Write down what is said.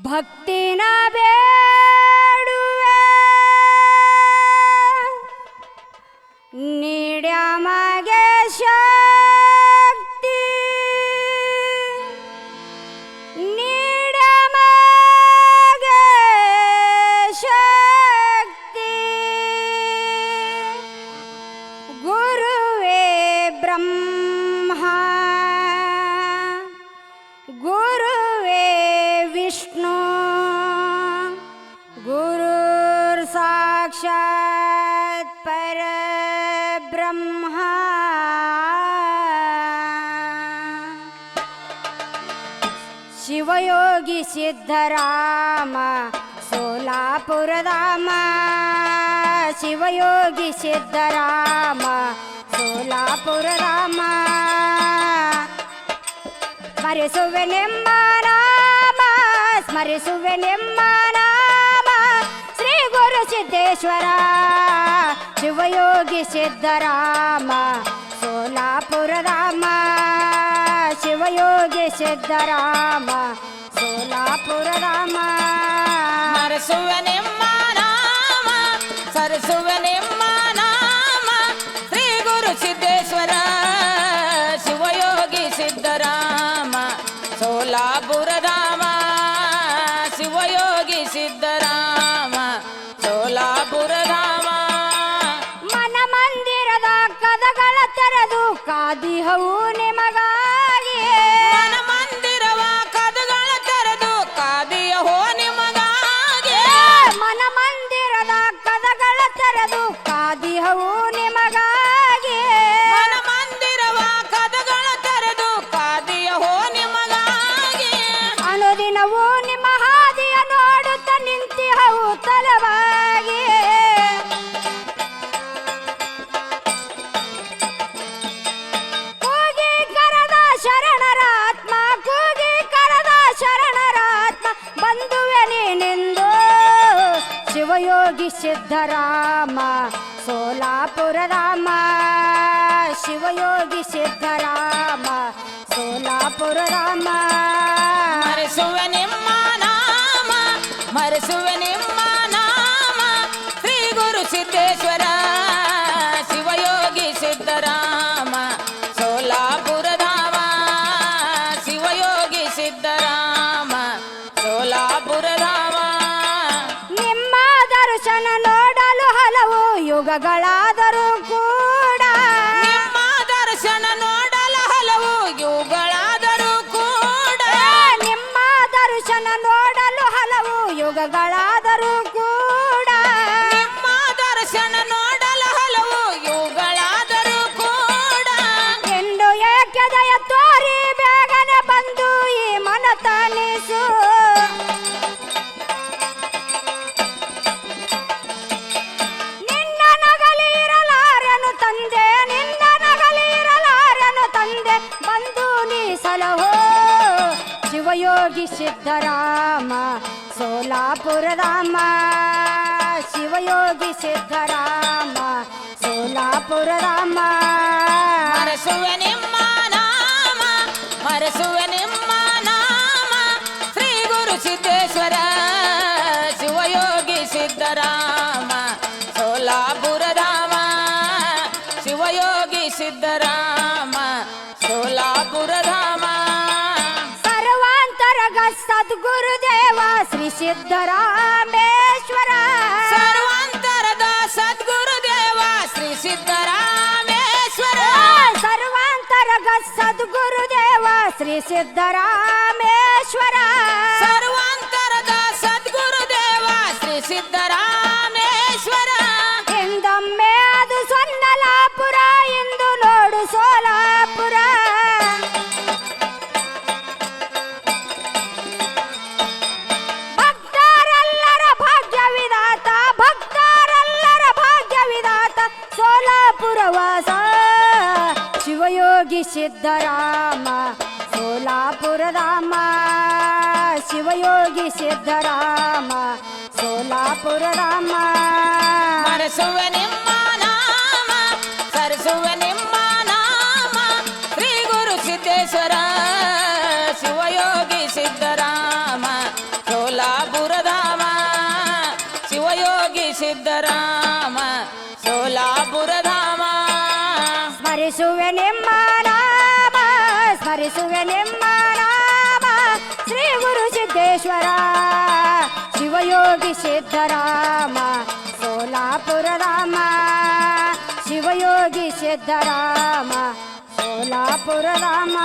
ಭಕ್ತಿನ ಬೇಡುವೆ ನೀಡ್ಯಾಮಗೆ ಶಕ್ತಿ ನೀಡ್ಯಾಮಗೆ ಶಕ್ತಿ ಗುರುವೇ ಬ್ರಹ್ಮ ಗುರುವೇ ವಿಷ್ಣು ಗುರುರ್ ಸಾಕ್ಷಾತ್ ಪರಬ್ರಹ್ಮ ಶಿವಯೋಗಿ ಸಿದ್ಧರಾಮ ಸೋಲಾಪುರಧಾಮ ಶಿವಯೋಗಿ ಸಿದ್ಧರಾಮ ಸೋಲಾಪುರಧಾಮ ಸ್ಮರಿಸುವೆ ನಿಮ್ಮ ನಾಮ ಸ್ಮರಿಸುವೆ ನಿಮ್ಮ ನಾಮ ಶ್ರೀ ಗುರು ಸಿದ್ದೇಶ್ವರ ಶಿವಯೋಗಿ ಸಿದ್ಧರಾಮ ಸೋಲಾಪುರಧಾಮ ಶಿವಯೋಗಿ ಸಿದ್ಧರಾಮ ಸೋಲಾಪುರಧಾಮ ಸ್ಮರಿಸುವೆ ನಿಮ್ಮ ನಾಮ ಸ್ಮರಿಸುವೆ ನಿಮ್ಮ ನಾಮ ಶ್ರೀ ಗುರು ಸಿದ್ದೇಶ್ವರ ಶಿವಯೋಗಿ ಸಿದ್ಧರಾಮ ಸೋಲಾಪುರಧಾಮ ಶಿವಯೋಗಿ ಸಿದ್ಧರಾಮ ಸೋಲಾಪುರಧಾಮ ಮನ ಮಂದಿರದ ಕದಗಳ ತೆರೆದು ಕಾದಿಹವು ನಿಮಗಾಗಿ ಮನ ಮಂದಿರವ ಕದಗಳ ತೆರೆದು ಕಾದಿಯಹೋ ನಿಮಗಾಗಿ ಮನ ಮಂದಿರದ ಕದಗಳ ತೆರೆದು ಕಾದಿಹವು ನಿಮಗಾಗಿ ಮನ ಮಂದಿರವ ಕದಗಳ ತೆರೆದು ಕಾದಿಯಹೋ ನಿಮಗಾಗಿ ಅನುದಿನವೂ ನಿಮ್ಮ ಹಾದಿಯ ನೋಡುತ್ತ ನಿಂತಿಹವು ತಲವಾಗಿ ಕೂಗಿ ಕರೆದ ಶರಣರ ಆತ್ಮ ಕೂಗಿ ಕರೆದ ಶರಣರ ಆತ್ಮ ಬಂಧುವೆ ನೀನೆಂದು ಶಿವಯೋಗಿ ಸಿದ್ಧರಾಮ ಸೋಲಾಪುರಧಾಮ ಶಿವಯೋಗಿ ಸಿದ್ಧರಾಮ ಸೋಲಾಪುರಧಾಮ ಮರೆಸುವೆ ನಿಮ್ಮ ನಾಮ ಮರೆಸುವೆ ನಿಮ್ಮ ನಾಮ ಶ್ರೀ ಗುರು ಸಿದ್ದೇಶ್ವರ ಶಿವಯೋಗಿ ಸಿದ್ಧರಾಮ ಸೋಲಾಪುರಧಾಮ ಶಿವಯೋಗಿ ಸಿದ್ಧರಾಮ ಸೋಲಾಪುರಧಾಮ ನಿಮ್ಮ ದರ್ಶನ ನೋಡಲು ಹಲವು ಯುಗಗಳಾದರೂ ಕೂಡ ನಿಮ್ಮ ದರ್ಶನ ನೋಡಲು ಹಲವು ಯುಗಗಳಾದರೂ ಕೂಡ ನಿಮ್ಮ ದರ್ಶನ ನೋಡಲು ಹಲವು ಯುಗಗಳಾದರೂ ಕೂಡ ನಿಮ್ಮ ದರ್ಶನ ನೋಡಲು ಹಲವು ಯುಗಗಳಾದರೂ ಕೂಡ ಎಂದು ಏಕೆ ದಯ ತೋರಿ ಬೇಗನೆ ಬಂದು ಈ ಮನ ತಣಿಸು ನಿನ್ನ ನಗಲಿ ಇರಲಾರೆನು ತಂದೆ ನಿನ್ನ ನಗಲಿ ಇರಲಾರೆನು ತಂದೆ ಬಂದು ನೀ ಸಲಹೋ ಶಿವಯೋಗಿ ಸಿದ್ಧರಾಮ ಸೋಲಾಪುರಧಾಮ ಶಿವಯೋಗಿ ಸಿದ್ಧರಾಮ ಸೋಲಾಪುರಧಾಮ ಮರೆಸುವೆ ನಿಮ್ಮ ನಾಮ ಮರೆಸುವೆ ನಿಮ್ಮ ನಾಮ ಶ್ರೀ ಗುರು ಸಿದ್ದೇಶ್ವರ ಶಿವಯೋಗಿ ಸಿದ್ಧರಾಮ ಸೋಲಾಪುರಧಾಮ ಶಿವಯೋಗಿ ಸಿದ್ಧರಾಮ ಸೋಲಾಪುರಧಾಮ ಸರ್ವಾಂತರಗ ಸದ್ಗುರುದೇವ ಶ್ರೀ ಸಿದ್ಧರಾಮೇಶ್ವರ ಸರ್ವಾಂತರದ ಸದ್ಗುರುದೇವ ಶ್ರೀ ಸಿದ್ಧರಾಮೇಶ್ವರ ಸರ್ವಾಂತರಗ ಸದ್ಗುರುದೇವ ಶ್ರೀ ಸಿದ್ಧರಾಮೇಶ್ವರ ಸರ್ವಾಂತರದ ಸದ್ಗುರುದೇವ ಶ್ರೀ ಸಿದ್ಧರಾಮೇಶ್ವರ ಹಿಂದೊಮ್ಮೆ ಅದು ಸೊನ್ನಲಾಪುರ ಇಂದು ನೋಡು ಸೋಲಾಪುರ ಭಕ್ತರೆಲ್ಲರ ಭಾಗ್ಯವಿದಾತ ಭಕ್ತರೆಲ್ಲರ ಭಾಗ್ಯವಿದಾತ ಸೋಲಾಪುರವಾಸ ಶಿವಯೋಗಿ ಸಿದ್ಧರಾಮ ಸೋಲಾಪುರಧಾಮ ಶಿವಯೋಗಿ ಸಿದ್ಧರಾಮ ಸೋಲಾಪುರಧಾಮ ಮರೆಸುವೆ ನಿಮ್ಮ ನಾಮ ಸರಿಸುವೆ ನಿಮ್ಮ ನಾಮ ಶ್ರೀ ಗುರು ಸಿದ್ದೇಶ್ವರ ಶಿವಯೋಗಿ ಸಿದ್ಧರಾಮ ಸೋಲ ಸಿದ್ದರಾಮ ಸೋಲಾಪುರ ಧಾಮ ಸ್ಮರಿಸುವೆ ನಿಮ್ಮ ನಾಮ ಸ್ಮರಿಸುವೆ ನಿಮ್ಮ ನಾಮ ಶ್ರೀ ಗುರು ಸಿದ್ದೇಶ್ವರ ಶಿವಯೋಗಿ ಸಿದ್ದರಾಮ ಸೋಲಾಪುರ ರಾಮ ಶಿವಯೋಗಿ ಸಿದ್ದರಾಮ ಸೋಲಾಪುರ ರಾಮ